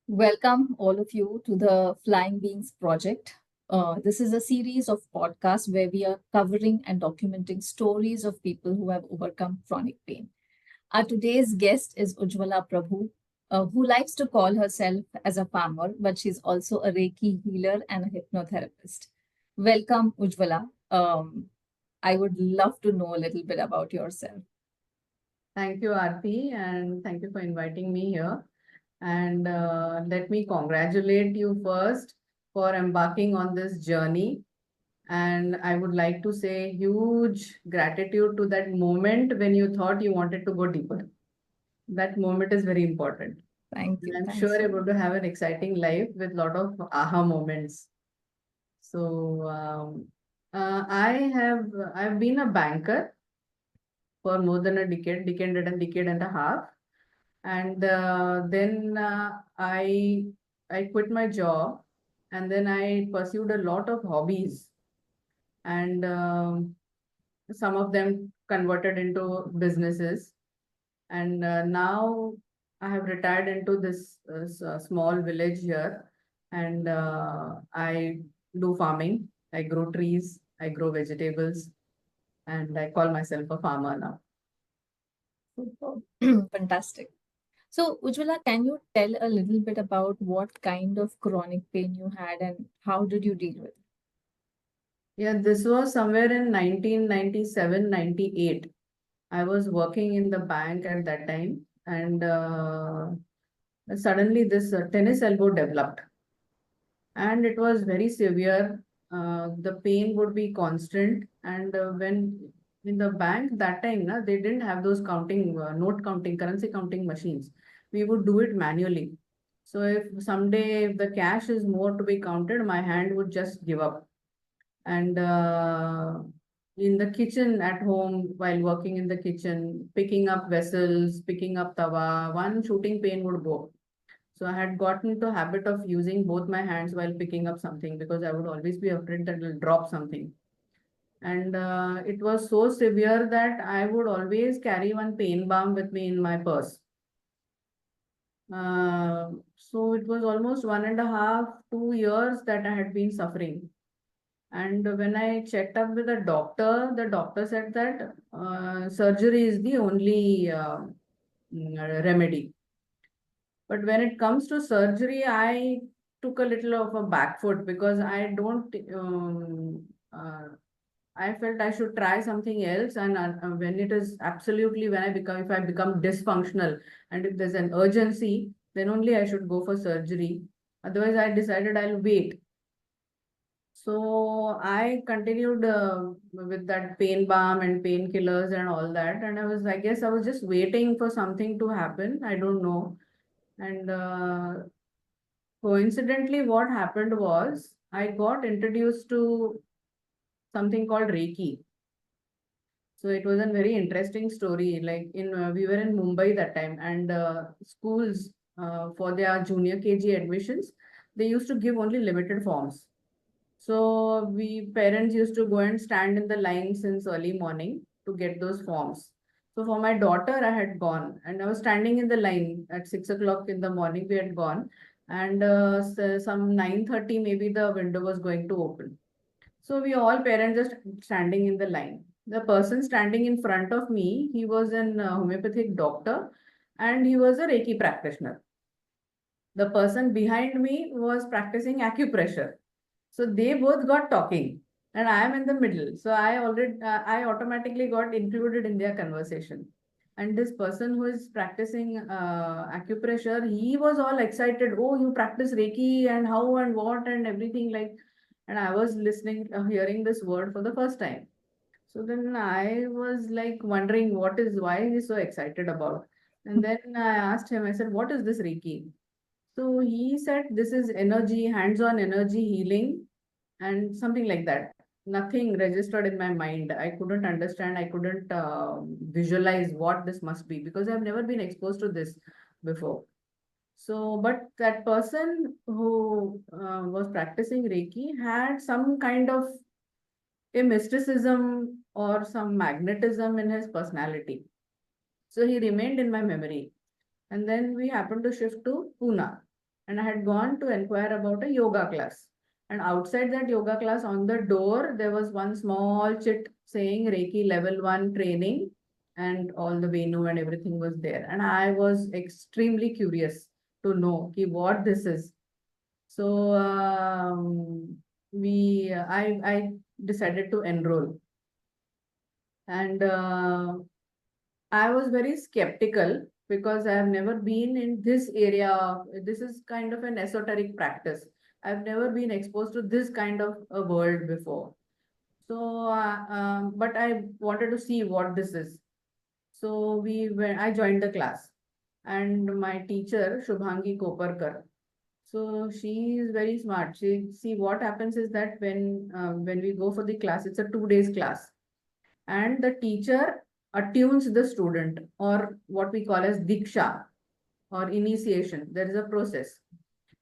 Welcome, all of you, to the Flying Beings Project. This is a series of podcasts where we are covering and documenting stories of people who have overcome chronic pain. Our today's guest is Ujjwala Prabhu, who likes to call herself as a farmer, but she's also a Reiki healer and a hypnotherapist. Welcome, Ujjwala. I would love to know a little bit about yourself. Thank you, Aarti, and thank you for inviting me here. And let me congratulate you first for embarking on this journey. And I would like to say huge gratitude to that moment when you thought you wanted to go deeper. That moment is very important. Thank And you. I'm Thanks sure so you're much. going to have an exciting life with a lot of aha moments. So I've been a banker for more than a decade and a half. And then I quit my job, and then I pursued a lot of hobbies, and some of them converted into businesses. And now I have retired into this small village here, and I do farming. I grow trees, I grow vegetables, and I call myself a farmer now. Superb. Fantastic. So, Ujjwala, can you tell a little bit about what kind of chronic pain you had and how did you deal with it? Yeah, this was somewhere in 1997, 98. I was working in the bank at that time, and suddenly this tennis elbow developed, and it was very severe. The pain would be constant, and when in the bank that time, they didn't have those counting, note counting, currency counting machines. We would do it manually. So if someday if the cash is more to be counted, my hand would just give up. And in the kitchen at home, while working in the kitchen, picking up vessels, picking up tawa, one shooting pain would go. So I had gotten into habit of using both my hands while picking up something because I would always be afraid that it'll drop something. And it was so severe that I would always carry one pain balm with me in my purse. So it was almost 1.5, 2 years that I had been suffering. And when I checked up with the doctor said that surgery is the only remedy. But when it comes to surgery, I took a little of a back foot because I don't. I felt I should try something else, and when it is absolutely when I become if I become dysfunctional and if there's an urgency, then only I should go for surgery. Otherwise, I decided I'll wait. So I continued with that pain balm and painkillers and all that. And I guess I was just waiting for something to happen. I don't know. And coincidentally, what happened was I got introduced to something called Reiki. So it was a very interesting story. Like we were in Mumbai that time, and schools for their junior KG admissions, they used to give only limited forms. So we parents used to go and stand in the line since early morning to get those forms. So for my daughter, I had gone and I was standing in the line at 6 o'clock in the morning. We had gone, and some 9:30 maybe the window was going to open. So we all parents just standing in the line. The person standing in front of me, he was an homeopathic doctor, and he was a Reiki practitioner. The person behind me was practicing acupressure. So they both got talking, and I am in the middle. So I automatically got included in their conversation. And this person who is practicing acupressure, he was all excited. Oh, you practice Reiki and how and what and everything like. And I was listening, hearing this word for the first time. So then I was like wondering why is he so excited about? And then I asked him, I said, what is this Reiki? So he said this is energy, hands-on energy healing and something like that. Nothing registered in my mind. I couldn't understand. I couldn't visualize what this must be because I've never been exposed to this before. So, but that person who was practicing Reiki had some kind of a mysticism or some magnetism in his personality. So he remained in my memory. And then we happened to shift to Pune. and I had gone to inquire about a yoga class. And outside that yoga class, on the door, there was one small chit saying Reiki level 1 training, and all the Venu and everything was there. And I was extremely curious to know what this is. So I decided to enroll, and I was very skeptical because I have never been in this area. This is kind of an esoteric practice. I've never been exposed to this kind of a world before. So, but I wanted to see what this is. So I joined the class, and my teacher, Shubhangi Koparkar. So she is very smart. See, what happens is that when we go for the class, it's a 2 days class, and the teacher attunes the student, or what we call as diksha or initiation. There is a process.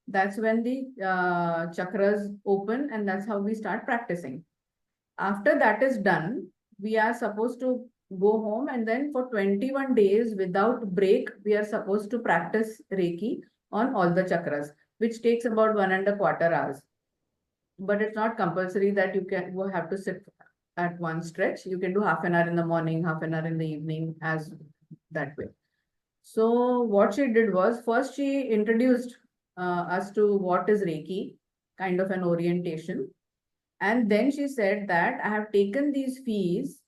That's when the chakras open, and that's how we start practicing. After that is done, we are supposed to go home, and then for 21 days without break, we are supposed to practice Reiki on all the chakras, which takes about 1.25 hours. But it's not compulsory that you have to sit at one stretch. You can do half an hour in the morning, half an hour in the evening, as that way. So what she did was, first she introduced us to what is Reiki, kind of an orientation. And then she said that I have taken these fees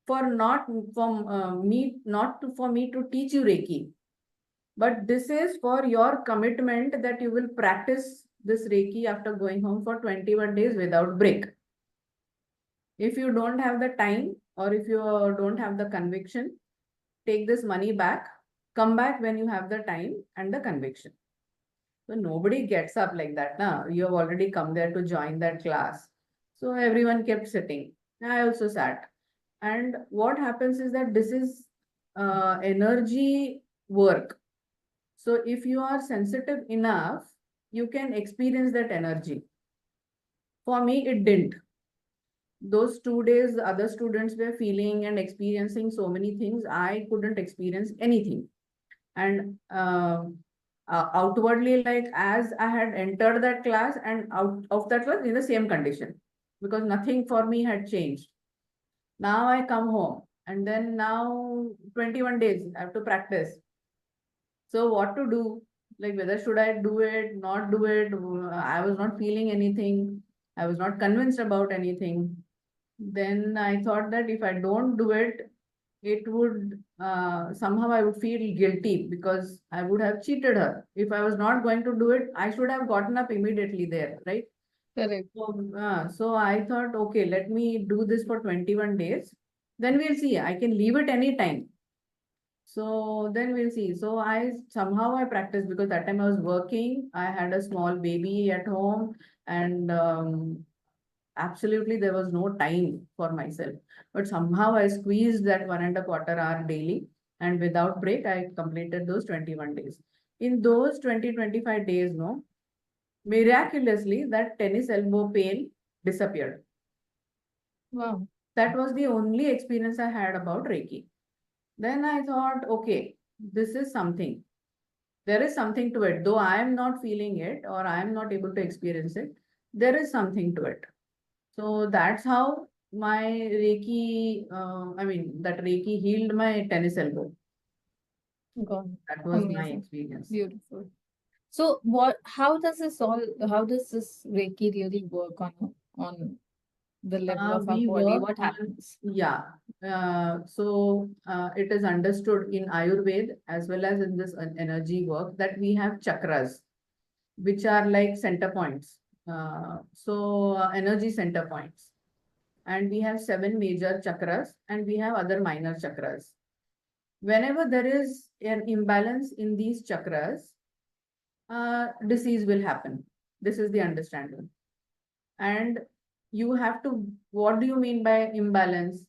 for not from me, not to, for me to teach you Reiki, but this is for your commitment that you will practice this Reiki after going home for 21 days without break. If you don't have the time, or if you don't have the conviction, take this money back, come back when you have the time and the conviction. So nobody gets up like that. Now you have already come there to join that class. So everyone kept sitting. I also sat. And what happens is that this is energy work. So if you are sensitive enough, you can experience that energy. For me, it didn't. Those 2 days, other students were feeling and experiencing so many things. I couldn't experience anything. And outwardly, like as I had entered that class and out of that class in the same condition, because nothing for me had changed. Now I come home, and then now 21 days I have to practice. So what to do? Like, whether should I do it, not do it? I was not feeling anything. I was not convinced about anything. Then I thought that if I don't do it, it would somehow I would feel guilty because I would have cheated her. If I was not going to do it, I should have gotten up immediately there, right? Correct. So I thought, okay, let me do this for 21 days. Then we'll see. I can leave it anytime. So then we'll see. So I practiced because that time I was working. I had a small baby at home, and absolutely there was no time for myself. But somehow I squeezed that 1.25 hour daily, and without break, I completed those 21 days. In those 25 days, no, miraculously, that tennis elbow pain disappeared. Wow. That was the only experience I had about Reiki. Then I thought, okay, this is something. There is something to it. Though I am not feeling it, or I am not able to experience it, there is something to it. So that's how my Reiki, that Reiki healed my tennis elbow. God. That was my Amazing. experience. Beautiful. So how does this Reiki really work on the level of our We body? work What on, happens? yeah. It is understood in Ayurveda as well as in this energy work that we have chakras, which are like center points. Energy center points. And we have 7 major chakras, and we have other minor chakras. Whenever there is an imbalance in these chakras, disease will happen. This is the understanding. And you have to, what do you mean by imbalance?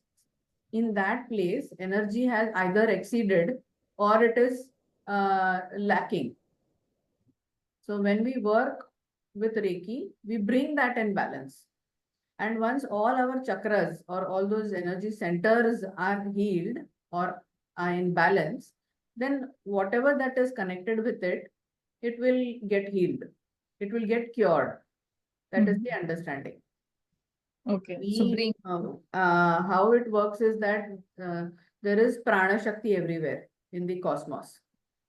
In that place, energy has either exceeded or it is lacking. So when we work with Reiki, we bring that in balance. And once all our chakras or all those energy centers are healed or are in balance, then whatever that is connected with it it will get healed. It will get cured. That is Mhm. the understanding. Okay. So We, bring. how it works is that there is prana shakti everywhere in the cosmos.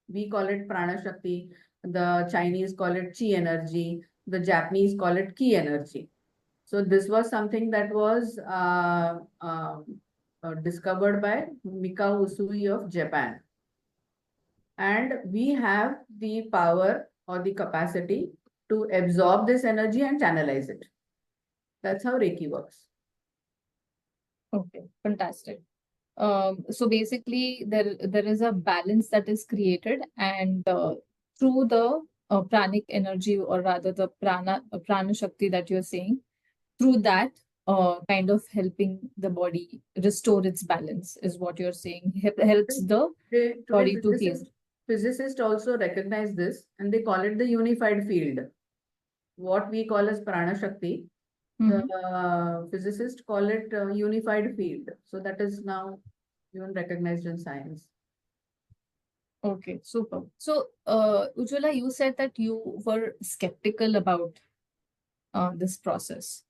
We call it prana shakti. The Chinese call it chi energy. The Japanese call it ki energy. So this was something that was discovered by Mikao Usui of Japan. And we have the power or the capacity to absorb this energy and channelize it. That's how Reiki works. Okay. Fantastic. So basically, there is a balance that is created, and through the pranic energy, or rather the prana shakti that you're saying, through that, kind of helping the body restore its balance is what you're saying. Helps the Today body to heal. physicists also recognize this and they call it the unified field. What we call as prana shakti, the Mhm. physicists call it unified field. So that is now even recognized in science. Okay, super. So, Ujjwala, you said that you were skeptical about this process.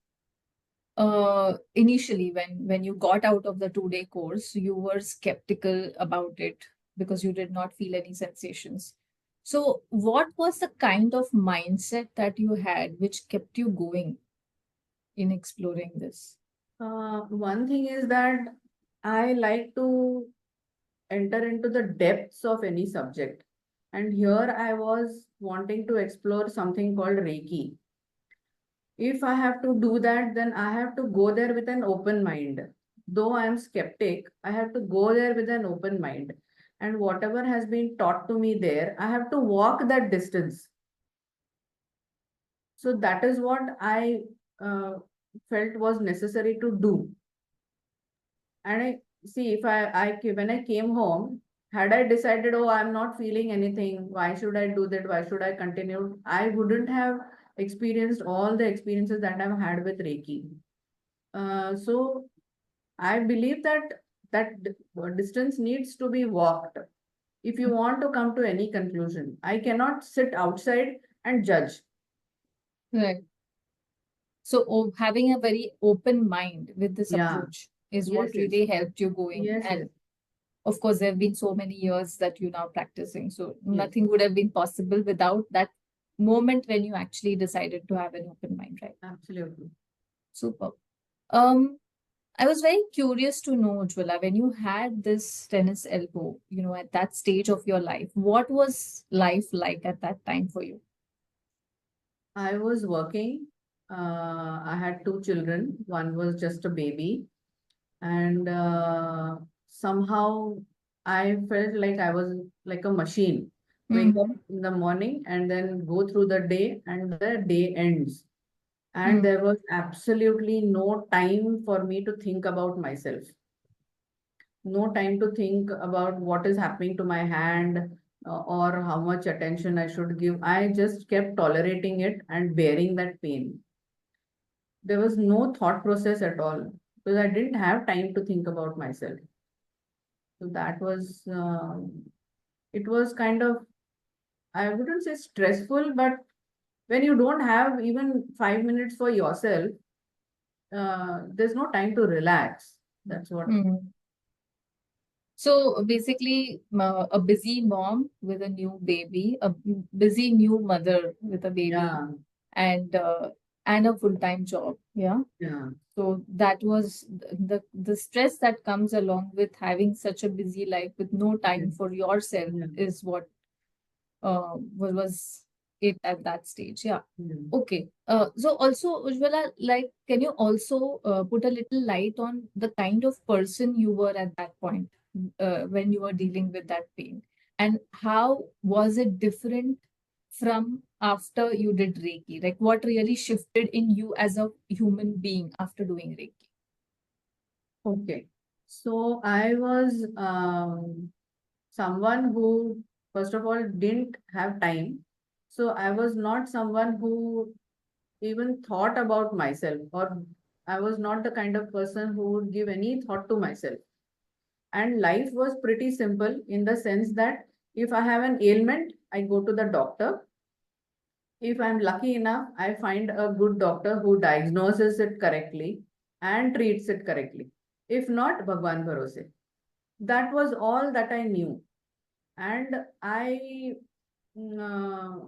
Initially, when you got out of the 2-day course, you were skeptical about it because you did not feel any sensations. So, what was the kind of mindset that you had which kept you going in exploring this? One thing is that I like to enter into the depths of any subject. And here I was wanting to explore something called Reiki. If I have to do that, then I have to go there with an open mind. Though I am skeptic, I have to go there with an open mind. And whatever has been taught to me there, I have to walk that distance. So that is what I uh, felt was necessary to do. And I see if when I came home, had I decided, oh, I'm not feeling anything, why should I do that? Why should I continue? I wouldn't have experienced all the experiences that I've had with Reiki. So I believe that distance needs to be walked if you want to come to any conclusion. I cannot sit outside and judge. Right. So, having a very open mind with this Yeah. approach is Yes, what yes. really helped you going. Yes, yes. And of course, there have been so many years that you now practicing. So, Yes. nothing would have been possible without that moment when you actually decided to have an open mind, right? Absolutely. Super. Um, I was very curious to know, Ujjwala, when you had this tennis elbow, at that stage of your life, what was life like at that time for you? I was working. I had two children. One was just a baby. And somehow I felt like I was like a machine. Wake up Mm-hmm. in the morning and then go through the day, and the day ends. And Mm-hmm. there was absolutely no time for me to think about myself. No time to think about what is happening to my hand or how much attention I should give. I just kept tolerating it and bearing that pain. There was no thought process at all because I didn't have time to think about myself. So that was, it was kind of, I wouldn't say stressful, but when you don't have even 5 minutes for yourself, there's no time to relax. That's what. Mm-hmm. So basically, a busy mom with a new baby, a busy new mother with a baby, Yeah, and and a full-time job. Yeah. yeah, So that was the stress that comes along with having such a busy life with no yeah, time for yourself yeah, is what was it at that stage. Yeah. yeah. Okay. So also, Ujjwala, like, can you also put a little light on the kind of person you were at that point when you were dealing with that pain? And how was it different from after you did Reiki? Like, what really shifted in you as a human being after doing Reiki? Okay. So I was someone who, first of all, didn't have time. So I was not someone who even thought about myself, or I was not the kind of person who would give any thought to myself. And life was pretty simple in the sense that if I have an ailment, I go to the doctor. if I'm lucky enough, I find a good doctor who diagnoses it correctly and treats it correctly. If not, Bhagwan Bharose. That was all that I knew. And mm, uh,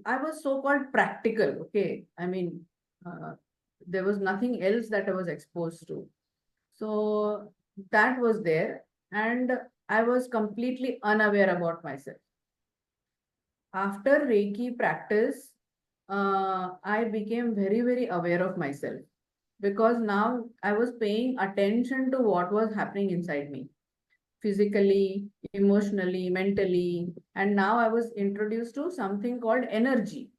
I was so-called practical. Okay. I mean, uh, there was nothing else that I was exposed to. So that was there. And I was completely unaware about myself. After Reiki practice, I became very, very aware of myself because now I was paying attention to what was happening inside me, physically, emotionally, mentally. And now I was introduced to something called energy,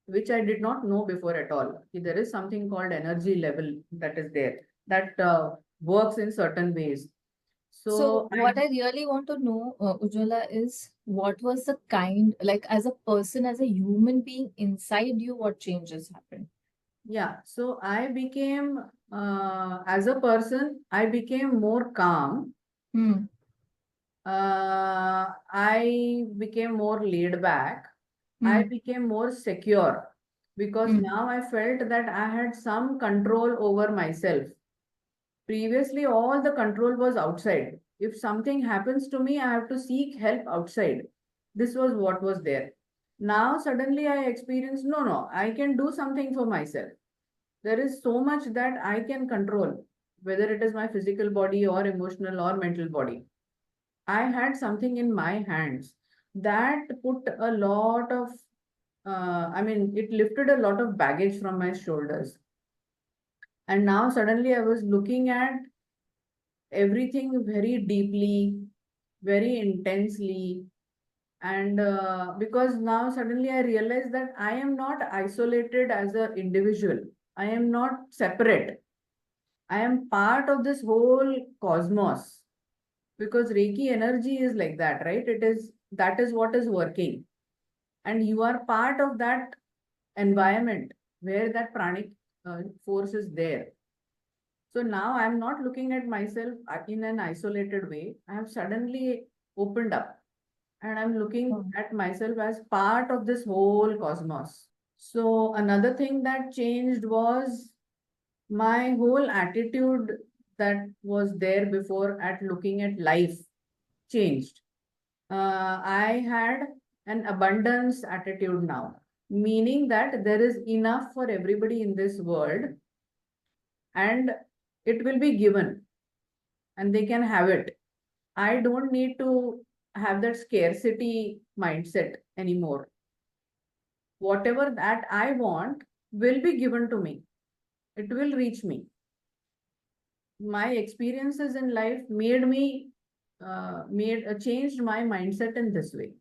which I did not know before at all. There is something called energy level that is there that works in certain ways. So So I, what I really want to know, Ujjwala, is what was the kind, like as a person, as a human being inside you, what changes happened? yeah, so I became, as a person, I became more calm. Hmm. I became more laid back. I Hmm. became more secure because Hmm. now I felt that I had some control over myself. Previously, all the control was outside. If something happens to me, I have to seek help outside. This was what was there. Now, suddenly, I experienced no, no, I can do something for myself. There is so much that I can control, whether it is my physical body or emotional or mental body. I had something in my hands that put a lot of, I mean, it lifted a lot of baggage from my shoulders. And now suddenly I was looking at everything very deeply, very intensely. And because now suddenly I realize that I am not isolated as an individual, I am not separate. I am part of this whole cosmos because Reiki energy is like that, right? It is that is what is working, and you are part of that environment where that pranic force is there. So now I'm not looking at myself in an isolated way. I have suddenly opened up and I'm looking Oh, at myself as part of this whole cosmos. So another thing that changed was my whole attitude that was there before at looking at life changed. I had an abundance attitude now, meaning that there is enough for everybody in this world and it will be given and they can have it. I don't need to have that scarcity mindset anymore. Whatever that I want will be given to me, it will reach me. My experiences in life made me changed my mindset in this way.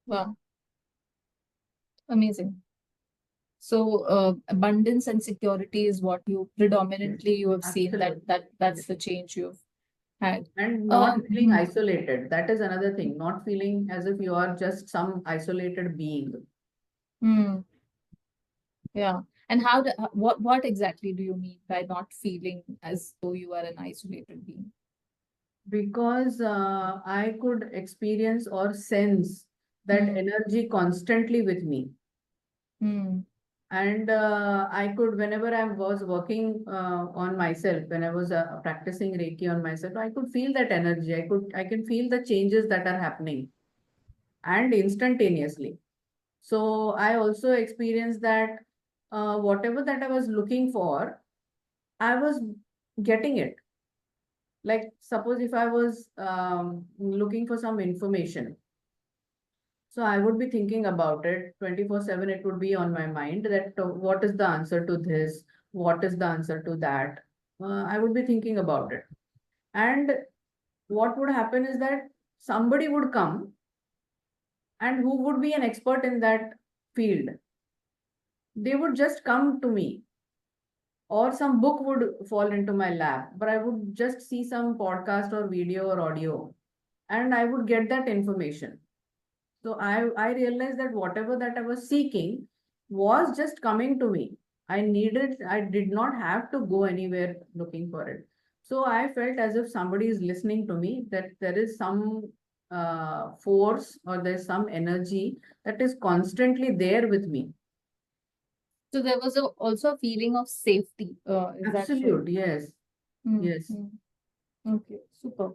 wow, amazing. So abundance and security is what you Yes, predominantly you have seen absolutely. that's Yes. the change you've had. And not feeling Mhm. isolated. That is another thing. Not feeling as if you are just some isolated being. Hmm. Yeah. And what exactly do you mean by not feeling as though you are an isolated being? Because I could experience or sense that Hmm. energy constantly with me. Hmm. And I could, whenever I was working on myself, when I was practicing Reiki on myself, I could feel that energy. I can feel the changes that are happening and instantaneously. So I also experienced that whatever that I was looking for, I was getting it. Like suppose if I was looking for some information, so I would be thinking about it 24/7. It would be on my mind that what is the answer to this, what is the answer to that. I would be thinking about it, and what would happen is that somebody would come and who would be an expert in that field. They would just come to me or some book would fall into my lap, but I would just see some podcast or video or audio and I would get that information. So I realized that whatever that I was seeking was just coming to me. I did not have to go anywhere looking for it. So I felt as if somebody is listening to me, that there is some force or there's some energy that is constantly there with me. So there was also a feeling of safety. Is that so? Absolute, yes, Hmm, yes. hmm. Okay, super.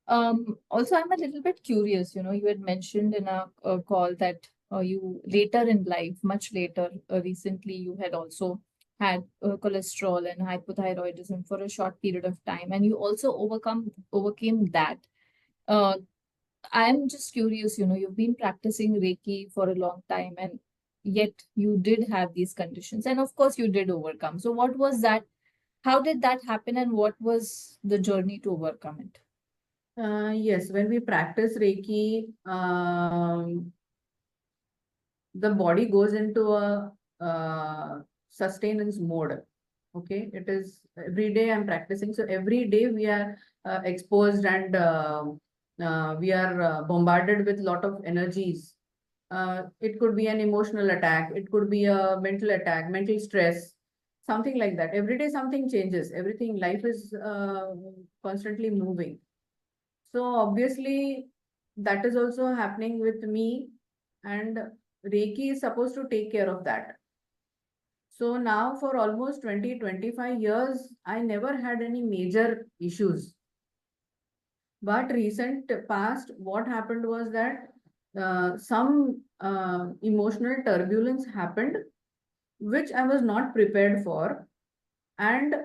Also, I'm a little bit curious. You had mentioned in a call that you later in life, much later, recently, you had also had cholesterol and hypothyroidism for a short period of time, and you also overcame that. Uh, I'm just curious. You've been practicing Reiki for a long time, and yet you did have these conditions, and of course, you did overcome. So, what was that? How did that happen, and what was the journey to overcome it? Yes, when we practice Reiki, the body goes into a sustenance mode. Okay, it is every day I'm practicing. So every day we are exposed and we are bombarded with lot of energies. It could be an emotional attack. It could be a mental attack, mental stress, something like that. Every day something changes. Everything, life is constantly moving. So obviously that is also happening with me, and Reiki is supposed to take care of that. So now for almost 20-25 years, I never had any major issues. But recent past, what happened was that some emotional turbulence happened, which I was not prepared for, and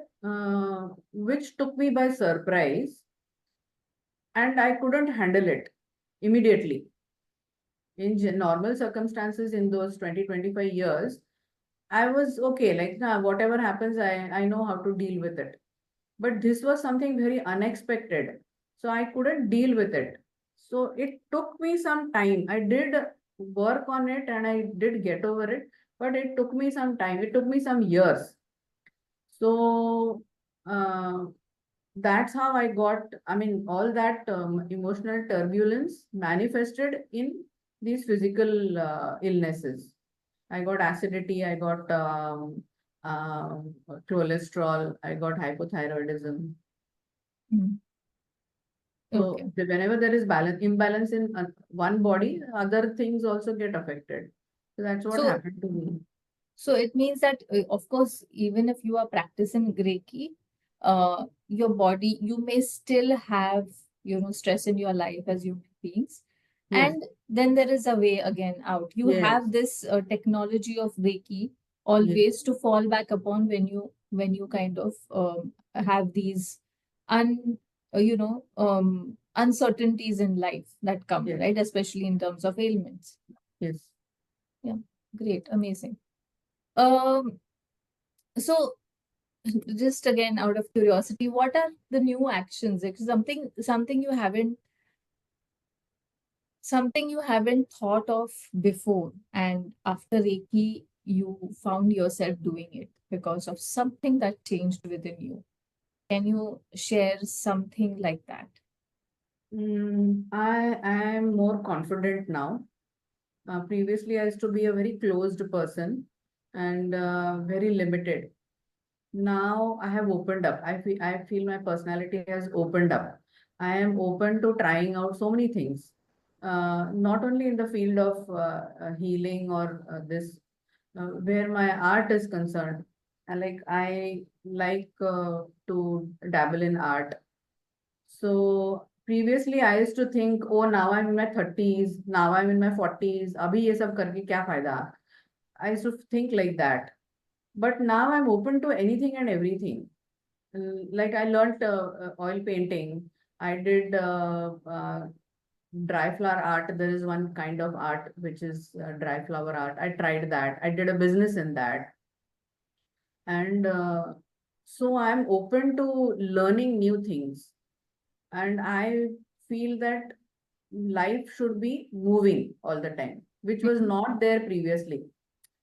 which took me by surprise, and I couldn't handle it immediately. In normal circumstances, in those 20-25 years, I was okay, like nah, whatever happens, I know how to deal with it. But this was something very unexpected, so I couldn't deal with it. So it took me some time. I did work on it and I did get over it, but it took me some time. It took me some years. So uh, that's how I got, I mean, all that emotional turbulence manifested in these physical illnesses. I got acidity, I got cholesterol, I got hypothyroidism. Mm. So Okay. whenever there is imbalance in one body, other things also get affected. So that's what So happened to me. So it means that, of course, even if you are practicing Reiki, your body, you may still have, stress in your life as human beings. Yes, And then there is a way again out. You yes, have this technology of Reiki yes, always to fall back upon when you kind of have these un uncertainties in life that come, yes, right? Especially in terms of ailments. yes. Yeah, great, amazing. Um, so just again out of curiosity, what are the new actions? Like something you haven't thought of before, and after Reiki you found yourself doing it because of something that changed within you. Can you share something like that? I am more confident now. Previously, I used to be a very closed person and very limited. Now I have opened up. I feel my personality has opened up. I am open to trying out so many things, not only in the field of healing or this, where my art is concerned. I like to dabble in art. So previously I used to think, oh, now I'm in my 30s, now I'm in my 40s, abhi ye sab karke kya fayda? I used to think like that. But now I'm open to anything and everything. Like I learnt oil painting. I did dry flower art. There is one kind of art which is dry flower art. I tried that. I did a business in that. And so I'm open to learning new things. And I feel that life should be moving all the time, which was Mhm. not there previously.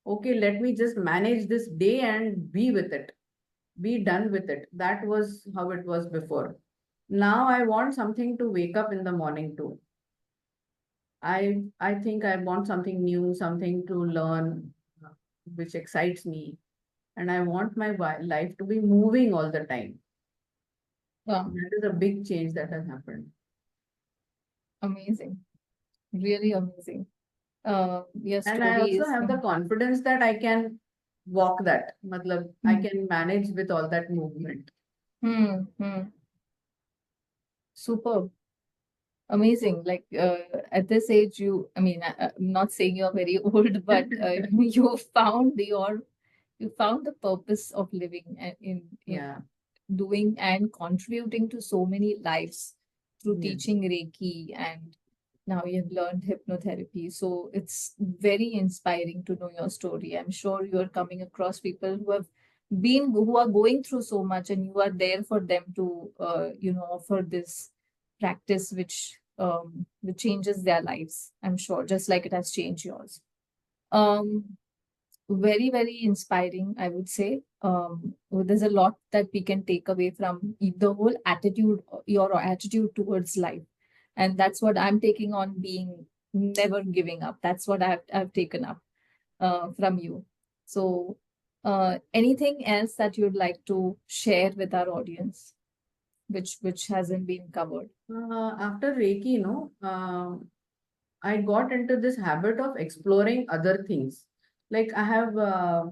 Okay, let me just manage this day and be with it, be done with it. That was how it was before. Now I want something to wake up in the morning to. I think I want something new, something to learn, which excites me, and I want my life to be moving all the time. Yeah. That is a big change that has happened. Amazing. Really amazing. Your And I story also is. have the confidence that I can walk that. Matlab, I Hmm. can manage with all that movement. Hmm. Hmm. Superb. Amazing. Like at this age, I mean, I'm not saying you're very old, but you found the purpose of living in Yeah. doing and contributing to so many lives through Yes. teaching Reiki, and now you've learned hypnotherapy. So it's very inspiring to know your story. I'm sure you're coming across people who are going through so much, and you are there for them to, offer this practice which changes their lives. I'm sure, just like it has changed yours. Um, Very, very inspiring, I would say. There's a lot that we can take away from the whole attitude, your attitude towards life. And that's what I'm taking on, being never giving up. That's what I've taken up from you. So, anything else that you'd like to share with our audience, which hasn't been covered? After Reiki, I got into this habit of exploring other things. Like uh,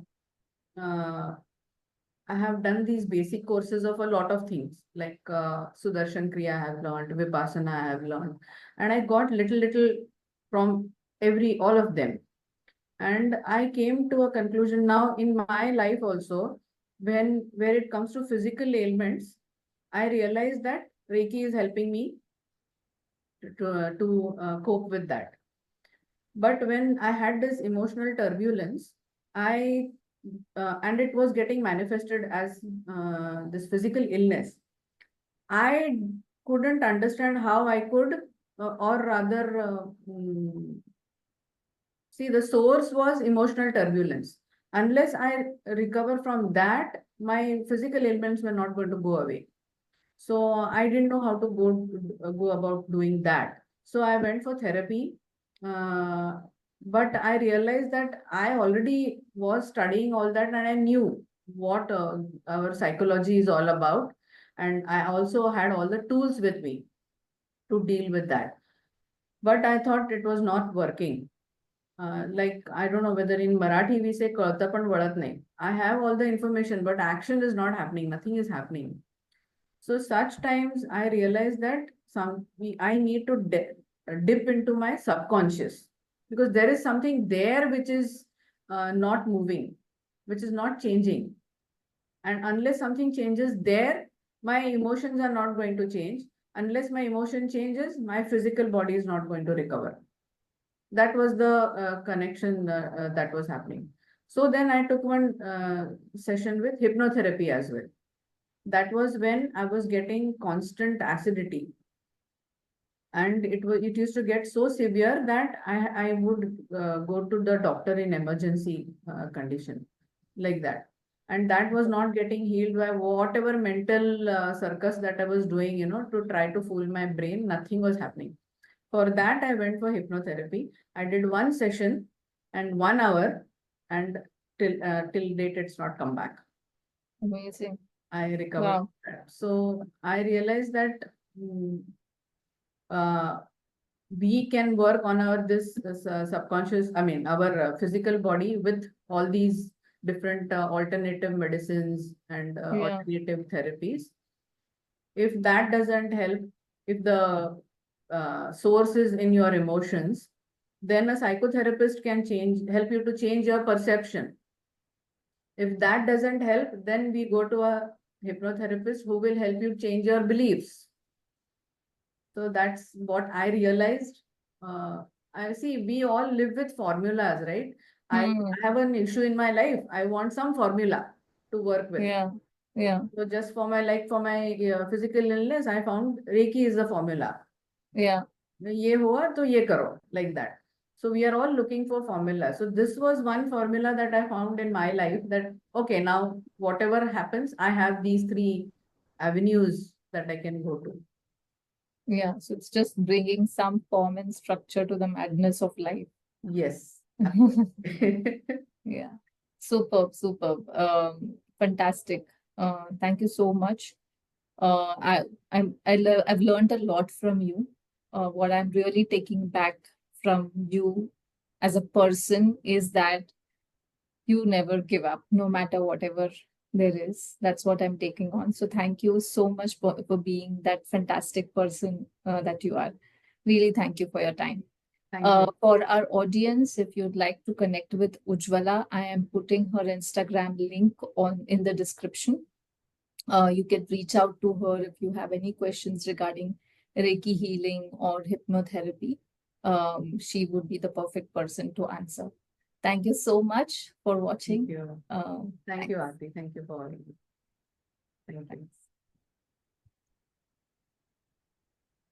I have done these basic courses of a lot of things, like Sudarshan Kriya I have learned, Vipassana I have learned, and I got little from all of them. And I came to a conclusion now in my life also, where it comes to physical ailments, I realized that Reiki is helping me to cope with that. But when I had this emotional turbulence, I and it was getting manifested as this physical illness. I couldn't understand how I could, or rather, see, the source was emotional turbulence. Unless I recover from that, my physical ailments were not going to go away. So I didn't know how to go about doing that. So I went for therapy, uh, but I realized that I already was studying all that, and I knew what our psychology is all about, and I also had all the tools with me to deal with that. But I thought it was not working. Like, I don't know whether in Marathi we say "कळतं पण वळत नाही." I have all the information, but action is not happening. Nothing is happening. So such times I realize that I need to dip into my subconscious, because there is something there which is not moving, which is not changing. And unless something changes there, my emotions are not going to change. Unless my emotion changes, my physical body is not going to recover. That was the connection that was happening. So then I took one session with hypnotherapy as well. That was when I was getting constant acidity, and it used to get so severe that I would go to the doctor in emergency condition, like that. And that was not getting healed by whatever mental circus that I was doing, to try to fool my brain. Nothing was happening. For that, I went for hypnotherapy. I did one session and 1 hour, and till date, it's not come back. Amazing. I recovered Wow. that. So I realized that mm, uh, we can work on this subconscious, I mean, our physical body with all these different alternative medicines and Yeah. alternative therapies. If that doesn't help, if the source is in your emotions, then a psychotherapist can help you to change your perception. If that doesn't help, then we go to a hypnotherapist who will help you change your beliefs. So that's what I realized. Uh, I see we all live with formulas, right? I Hmm. have an issue in my life. I want some formula to work with. Yeah. Yeah. So just for my physical illness, I found Reiki is the formula. Yeah. ये हुआ तो ये करो, like that. So we are all looking for formula. So this was one formula that I found in my life, that okay, now whatever happens, I have these three avenues that I can go to. Yeah. So it's just bringing some form and structure to the madness of life. Yes, absolutely. Yeah. Superb, superb. Fantastic. Thank you so much. I've learned a lot from you. what I'm really taking back from you as a person is that you never give up, no matter whatever there is. That's what I'm taking on. So thank you so much for being that fantastic person that you are. Really, thank you for your time. Thank you. For our audience, if you'd like to connect with Ujjwala, I am putting her Instagram link on in the description. You can reach out to her if you have any questions regarding Reiki healing or hypnotherapy. She would be the perfect person to answer. Thank you so much for Thank watching. you. Thank Thanks. you, Aarti. Thank you for. Thank you.